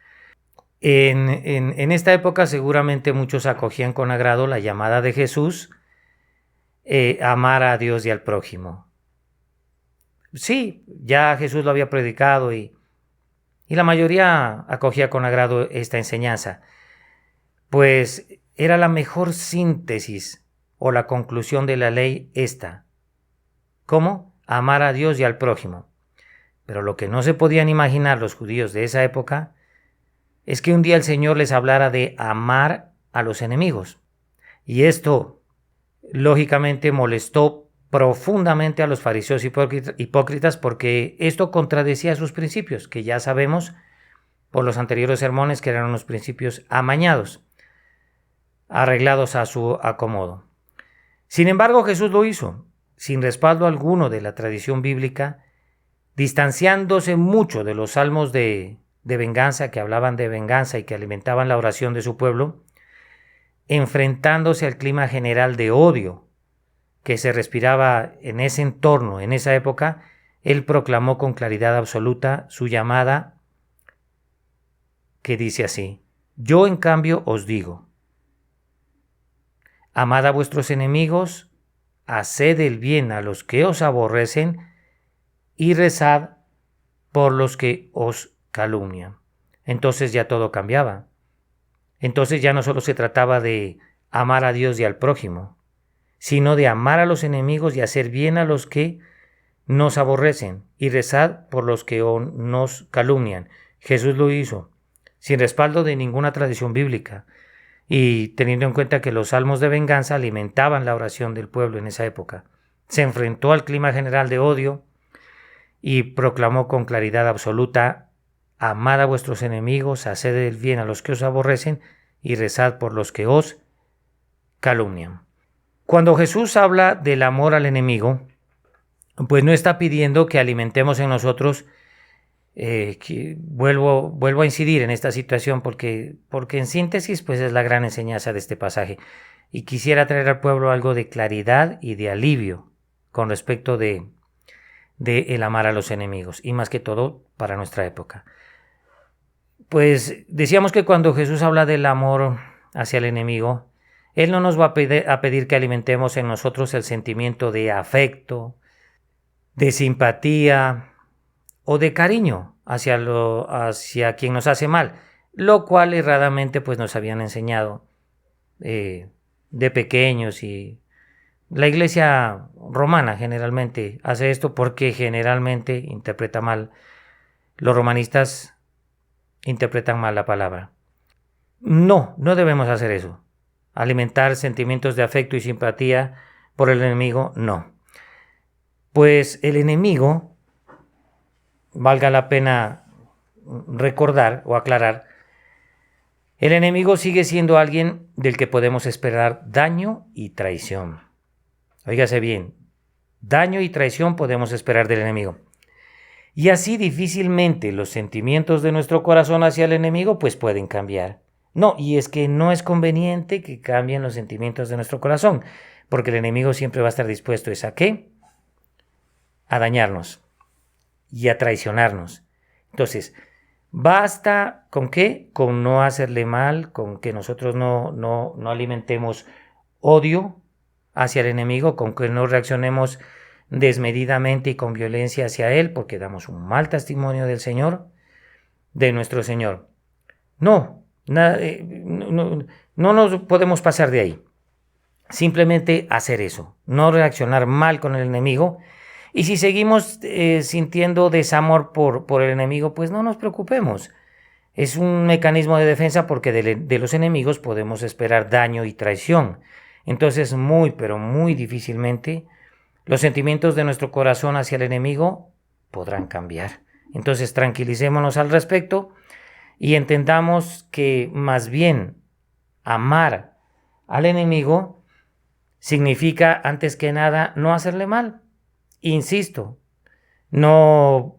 En esta época seguramente muchos acogían con agrado la llamada de Jesús, amar a Dios y al prójimo. Sí, ya Jesús lo había predicado y la mayoría acogía con agrado esta enseñanza, pues era la mejor síntesis o la conclusión de la ley esta. ¿Cómo? Amar a Dios y al prójimo. Pero lo que no se podían imaginar los judíos de esa época es que un día el Señor les hablara de amar a los enemigos. Y esto, lógicamente, molestó profundamente a los fariseos hipócritas porque esto contradecía sus principios, que ya sabemos por los anteriores sermones que eran unos principios amañados, arreglados a su acomodo. Sin embargo, Jesús lo hizo, sin respaldo alguno de la tradición bíblica, distanciándose mucho de los salmos de venganza que hablaban de venganza y que alimentaban la oración de su pueblo, enfrentándose al clima general de odio que se respiraba en ese entorno, en esa época, él proclamó con claridad absoluta su llamada que dice así: yo en cambio os digo, amad a vuestros enemigos, haced el bien a los que os aborrecen y rezad por los que os calumnian. Entonces ya todo cambiaba. Entonces ya no solo se trataba de amar a Dios y al prójimo, sino de amar a los enemigos y hacer bien a los que nos aborrecen y rezad por los que nos calumnian. Jesús lo hizo, sin respaldo de ninguna tradición bíblica, y teniendo en cuenta que los salmos de venganza alimentaban la oración del pueblo en esa época. Se enfrentó al clima general de odio y proclamó con claridad absoluta: amad a vuestros enemigos, haced el bien a los que os aborrecen y rezad por los que os calumnian. Cuando Jesús habla del amor al enemigo, pues no está pidiendo que alimentemos en nosotros, que vuelvo a incidir en esta situación porque en síntesis pues es la gran enseñanza de este pasaje, y quisiera traer al pueblo algo de claridad y de alivio con respecto de el amar a los enemigos, y más que todo para nuestra época. Pues decíamos que cuando Jesús habla del amor hacia el enemigo, Él no nos va a pedir que alimentemos en nosotros el sentimiento de afecto, de simpatía o de cariño hacia quien nos hace mal, lo cual erradamente pues nos habían enseñado de pequeños, y la Iglesia romana generalmente hace esto porque generalmente interpreta mal. Los romanistas interpretan mal la palabra. No debemos hacer eso. Alimentar sentimientos de afecto y simpatía por el enemigo, no. Pues el enemigo, valga la pena recordar o aclarar, el enemigo sigue siendo alguien del que podemos esperar daño y traición. Óigase bien, daño y traición podemos esperar del enemigo. Y así difícilmente los sentimientos de nuestro corazón hacia el enemigo pues pueden cambiar. No, y es que no es conveniente que cambien los sentimientos de nuestro corazón, porque el enemigo siempre va a estar dispuesto ¿a qué? A dañarnos y a traicionarnos. Entonces, basta ¿con qué? Con no hacerle mal, con que nosotros no alimentemos odio hacia el enemigo, con que no reaccionemos desmedidamente y con violencia hacia él, porque damos un mal testimonio del Señor, de nuestro Señor. No, No nos podemos pasar de ahí. Simplemente hacer eso, no reaccionar mal con el enemigo. Y si seguimos sintiendo desamor por el enemigo, pues no nos preocupemos. Es un mecanismo de defensa porque de los enemigos podemos esperar daño y traición. Entonces, muy, pero muy difícilmente los sentimientos de nuestro corazón hacia el enemigo podrán cambiar. Entonces, tranquilicémonos al respecto y entendamos que más bien amar al enemigo significa, antes que nada, no hacerle mal. Insisto, no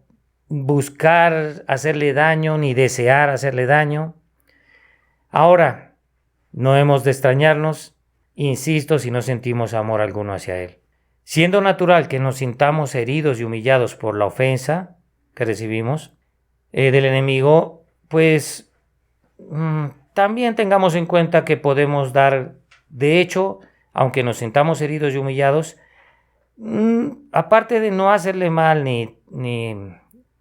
buscar hacerle daño ni desear hacerle daño. Ahora, no hemos de extrañarnos, insisto, si no sentimos amor alguno hacia él. Siendo natural que nos sintamos heridos y humillados por la ofensa que recibimos del enemigo, pues también tengamos en cuenta que podemos dar, de hecho, aunque nos sintamos heridos y humillados, aparte de no hacerle mal ni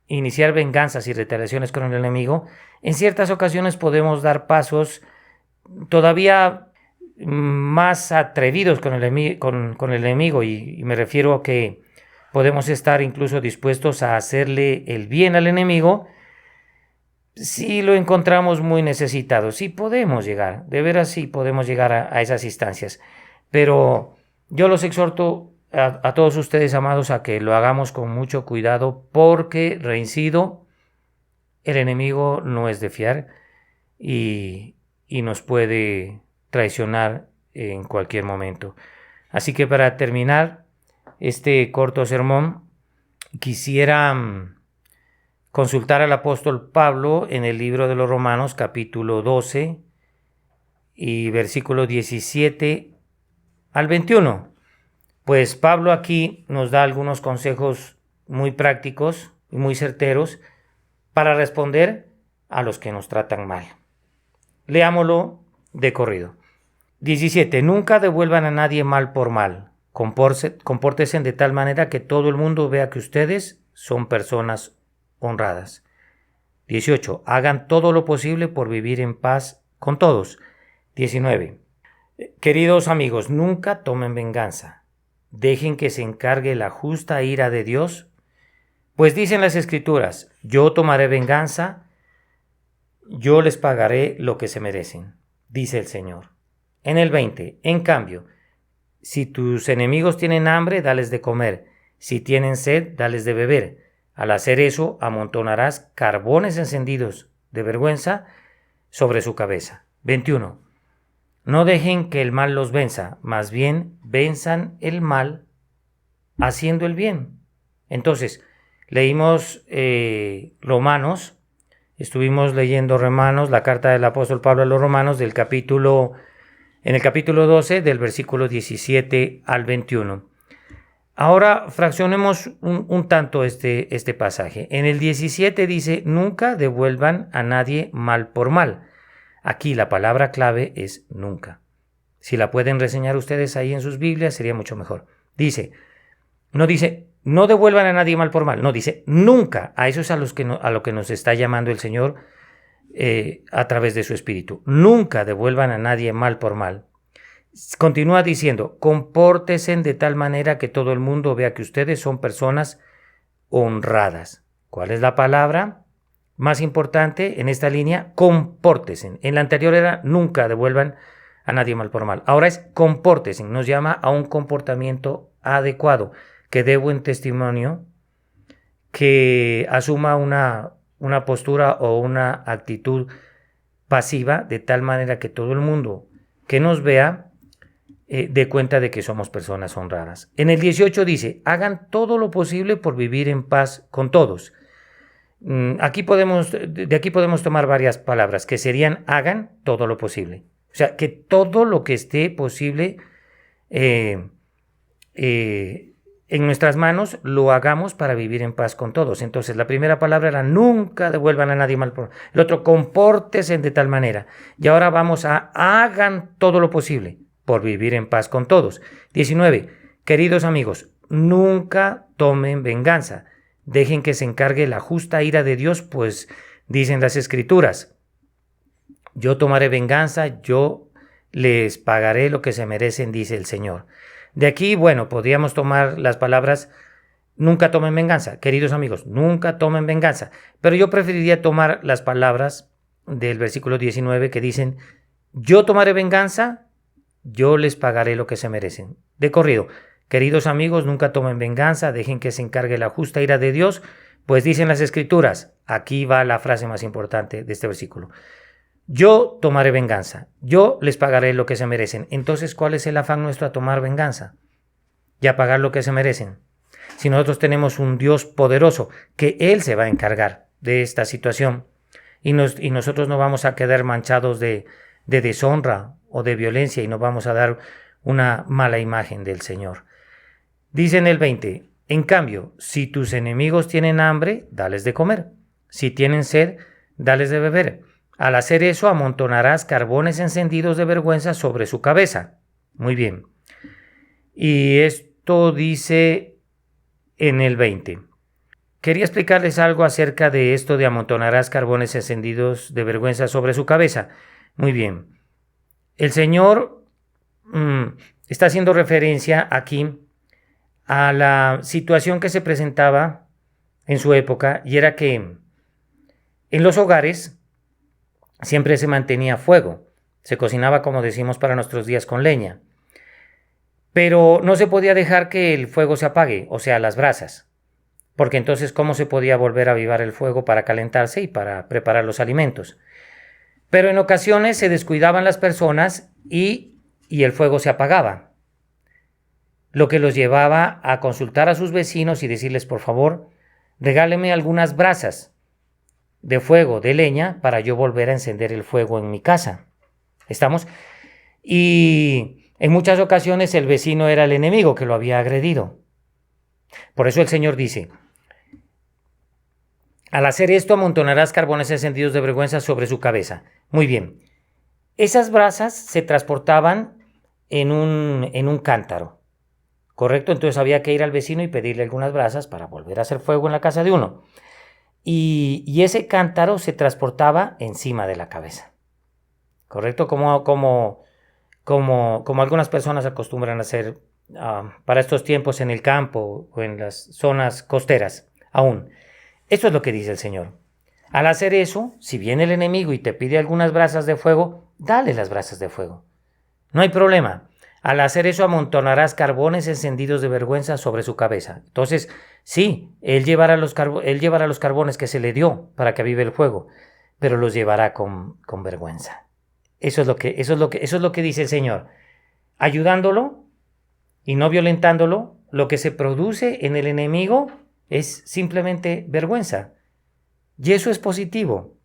iniciar venganzas y retaliaciones con el enemigo, en ciertas ocasiones podemos dar pasos todavía más atrevidos con el enemigo, y me refiero a que podemos estar incluso dispuestos a hacerle el bien al enemigo si lo encontramos muy necesitado. Sí podemos llegar, de veras sí podemos llegar a esas instancias, pero yo los exhorto a todos ustedes, amados, a que lo hagamos con mucho cuidado, porque, reincido, el enemigo no es de fiar y nos puede traicionar en cualquier momento. Así que para terminar este corto sermón, quisiera consultar al apóstol Pablo en el libro de los Romanos, capítulo 12 y versículo 17 al 21. Pues Pablo aquí nos da algunos consejos muy prácticos y muy certeros para responder a los que nos tratan mal. Leámoslo de corrido. 17. Nunca devuelvan a nadie mal por mal. Compórtense de tal manera que todo el mundo vea que ustedes son personas honradas. 18. Hagan todo lo posible por vivir en paz con todos. 19. Queridos amigos, nunca tomen venganza. Dejen que se encargue la justa ira de Dios, pues dicen las Escrituras: yo tomaré venganza, yo les pagaré lo que se merecen, dice el Señor. En el 20, en cambio, si tus enemigos tienen hambre, dales de comer; si tienen sed, dales de beber. Al hacer eso, amontonarás carbones encendidos de vergüenza sobre su cabeza. 21. No dejen que el mal los venza, más bien venzan el mal haciendo el bien. Entonces, leímos Romanos, estuvimos leyendo Romanos, la carta del apóstol Pablo a los Romanos, en el capítulo 12, del versículo 17 al 21. Ahora fraccionemos un tanto este pasaje. En el 17 dice: nunca devuelvan a nadie mal por mal. Aquí la palabra clave es nunca. Si la pueden reseñar ustedes ahí en sus Biblias, sería mucho mejor. No dice no devuelvan a nadie mal por mal, no, dice nunca. A eso es a lo que nos está llamando el Señor a través de su Espíritu. Nunca devuelvan a nadie mal por mal. Continúa diciendo: compórtense de tal manera que todo el mundo vea que ustedes son personas honradas. ¿Cuál es la palabra más importante en esta línea? Compórtense. En la anterior era nunca devuelvan a nadie mal por mal. Ahora es compórtense. Nos llama a un comportamiento adecuado, que dé buen testimonio, que asuma una postura o una actitud pasiva, de tal manera que todo el mundo que nos vea dé cuenta de que somos personas honradas. En el 18 dice: hagan todo lo posible por vivir en paz con todos. De aquí podemos tomar varias palabras, que serían: hagan todo lo posible. O sea, que todo lo que esté posible en nuestras manos lo hagamos para vivir en paz con todos. Entonces, la primera palabra era nunca devuelvan a nadie mal por mal. El otro, compórtense de tal manera. Y ahora vamos a hagan todo lo posible por vivir en paz con todos. 19. Queridos amigos, nunca tomen venganza. Dejen que se encargue la justa ira de Dios, pues dicen las Escrituras: Yo tomaré venganza, yo les pagaré lo que se merecen, dice el Señor. De aquí, bueno, podríamos tomar las palabras: nunca tomen venganza. Queridos amigos, nunca tomen venganza. Pero yo preferiría tomar las palabras del versículo 19 que dicen: yo tomaré venganza, yo les pagaré lo que se merecen. De corrido, queridos amigos, nunca tomen venganza, dejen que se encargue la justa ira de Dios, pues dicen las Escrituras, aquí va la frase más importante de este versículo: yo tomaré venganza, yo les pagaré lo que se merecen. Entonces, ¿cuál es el afán nuestro a tomar venganza y a pagar lo que se merecen? Si nosotros tenemos un Dios poderoso, que Él se va a encargar de esta situación y nosotros no vamos a quedar manchados de deshonra o de violencia y no vamos a dar una mala imagen del Señor. Dice en el 20, en cambio, si tus enemigos tienen hambre, dales de comer. Si tienen sed, dales de beber. Al hacer eso, amontonarás carbones encendidos de vergüenza sobre su cabeza. Muy bien. Y esto dice en el 20. Quería explicarles algo acerca de esto de amontonarás carbones encendidos de vergüenza sobre su cabeza. Muy bien. El Señor está haciendo referencia aquí a la situación que se presentaba en su época, y era que en los hogares siempre se mantenía fuego. Se cocinaba, como decimos para nuestros días, con leña. Pero no se podía dejar que el fuego se apague, o sea, las brasas. Porque entonces, ¿cómo se podía volver a avivar el fuego para calentarse y para preparar los alimentos? Pero en ocasiones se descuidaban las personas y el fuego se apagaba, lo que los llevaba a consultar a sus vecinos y decirles: por favor, regáleme algunas brasas de fuego, de leña, para yo volver a encender el fuego en mi casa. ¿Estamos? Y en muchas ocasiones el vecino era el enemigo que lo había agredido. Por eso el Señor dice: al hacer esto amontonarás carbones encendidos de vergüenza sobre su cabeza. Muy bien. Esas brasas se transportaban en un cántaro, ¿correcto? Entonces había que ir al vecino y pedirle algunas brasas para volver a hacer fuego en la casa de uno. Y ese cántaro se transportaba encima de la cabeza, ¿correcto? Como algunas personas acostumbran a hacer para estos tiempos en el campo o en las zonas costeras aún. Esto es lo que dice el Señor. Al hacer eso, si viene el enemigo y te pide algunas brasas de fuego, dale las brasas de fuego. No hay problema. Al hacer eso amontonarás carbones encendidos de vergüenza sobre su cabeza. Entonces, sí, él llevará los carbones que se le dio para que avive el fuego, pero los llevará con vergüenza. Eso es lo que dice el Señor. Ayudándolo y no violentándolo, lo que se produce en el enemigo es simplemente vergüenza. Y eso es positivo.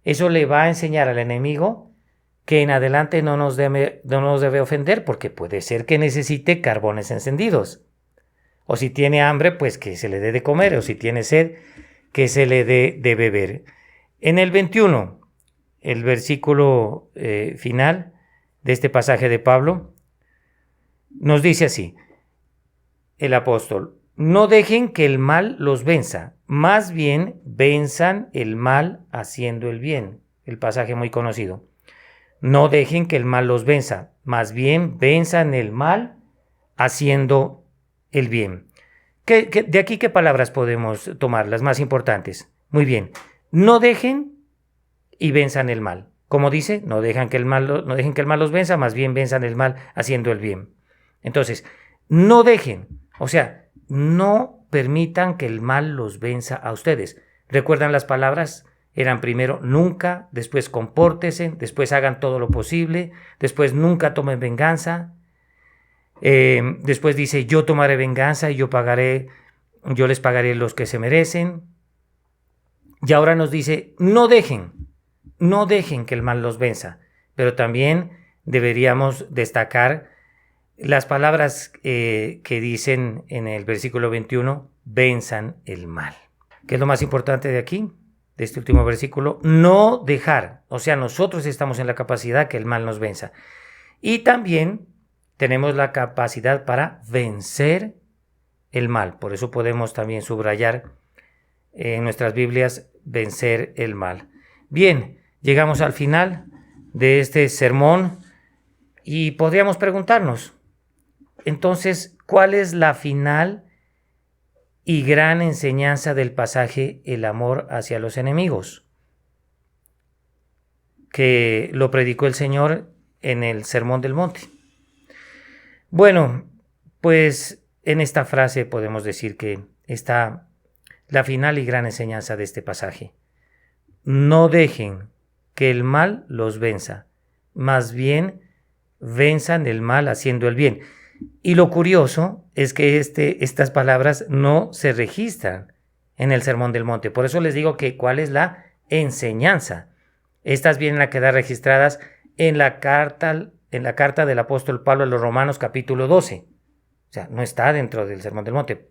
Eso le va a enseñar al enemigo que en adelante no nos debe ofender, porque puede ser que necesite carbones encendidos. O si tiene hambre, pues que se le dé de comer, o si tiene sed, que se le dé de beber. En el 21, el versículo final de este pasaje de Pablo, nos dice así, el apóstol: no dejen que el mal los venza, más bien venzan el mal haciendo el bien. El pasaje muy conocido. No dejen que el mal los venza, más bien venzan el mal haciendo el bien. ¿De aquí qué palabras podemos tomar? Las más importantes. Muy bien. No dejen y venzan el mal. Como dice, no dejen que el mal los venza, más bien venzan el mal haciendo el bien. Entonces, no dejen, o sea, no permitan que el mal los venza a ustedes. ¿Recuerdan las palabras? Eran primero nunca, después compórtense, después hagan todo lo posible, después nunca tomen venganza, después dice: yo tomaré venganza y yo les pagaré los que se merecen. Y ahora nos dice: no dejen que el mal los venza. Pero también deberíamos destacar las palabras que dicen en el versículo 21, venzan el mal. ¿Qué es lo más importante de aquí? De este último versículo, no dejar, o sea, nosotros estamos en la capacidad que el mal nos venza. Y también tenemos la capacidad para vencer el mal. Por eso podemos también subrayar en nuestras Biblias: vencer el mal. Bien, llegamos al final de este sermón y podríamos preguntarnos, entonces, ¿cuál es la final y gran enseñanza del pasaje el amor hacia los enemigos? Que lo predicó el Señor en el Sermón del Monte. Bueno, pues en esta frase podemos decir que está la final y gran enseñanza de este pasaje. No dejen que el mal los venza, más bien venzan el mal haciendo el bien. Y lo curioso es que estas palabras no se registran en el Sermón del Monte. Por eso les digo que cuál es la enseñanza. Estas vienen a quedar registradas en la carta del apóstol Pablo a los Romanos capítulo 12. O sea, no está dentro del Sermón del Monte.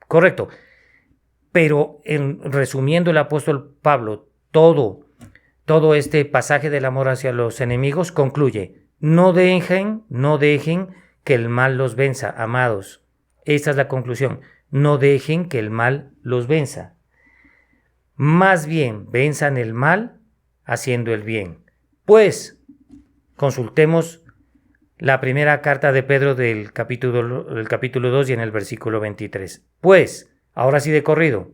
Correcto. Pero resumiendo el apóstol Pablo todo este pasaje del amor hacia los enemigos concluye: no dejen que el mal los venza, amados. Esta es la conclusión. No dejen que el mal los venza. Más bien, venzan el mal haciendo el bien. Pues, consultemos la primera carta de Pedro del capítulo 2 y en el versículo 23. Pues, ahora sí de corrido,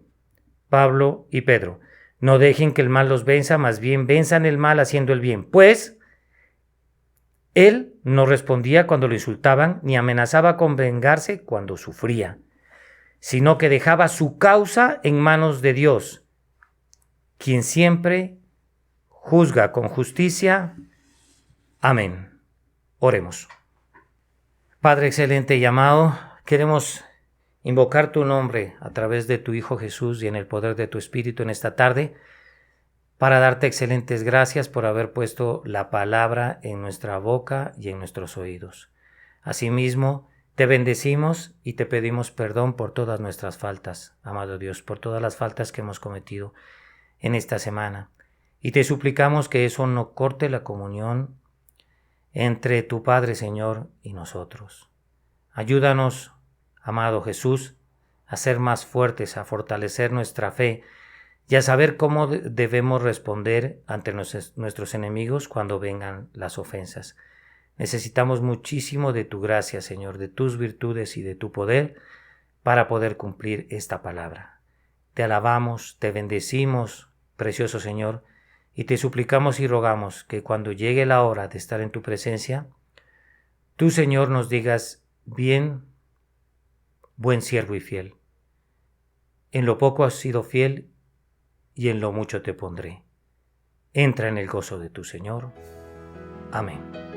Pablo y Pedro, no dejen que el mal los venza, más bien venzan el mal haciendo el bien. Pues, él no respondía cuando lo insultaban, ni amenazaba con vengarse cuando sufría, sino que dejaba su causa en manos de Dios, quien siempre juzga con justicia. Amén. Oremos. Padre excelente y amado, queremos invocar tu nombre a través de tu Hijo Jesús y en el poder de tu Espíritu en esta tarde, para darte excelentes gracias por haber puesto la palabra en nuestra boca y en nuestros oídos. Asimismo, te bendecimos y te pedimos perdón por todas nuestras faltas, amado Dios, por todas las faltas que hemos cometido en esta semana. Y te suplicamos que eso no corte la comunión entre tu Padre, Señor, y nosotros. Ayúdanos, amado Jesús, a ser más fuertes, a fortalecer nuestra fe y a saber cómo debemos responder ante nuestros enemigos cuando vengan las ofensas. Necesitamos muchísimo de tu gracia, Señor, de tus virtudes y de tu poder para poder cumplir esta palabra. Te alabamos, te bendecimos, precioso Señor, y te suplicamos y rogamos que cuando llegue la hora de estar en tu presencia, tú, Señor, nos digas: bien, buen siervo y fiel. En lo poco has sido fiel y en lo mucho te pondré. Entra en el gozo de tu Señor. Amén.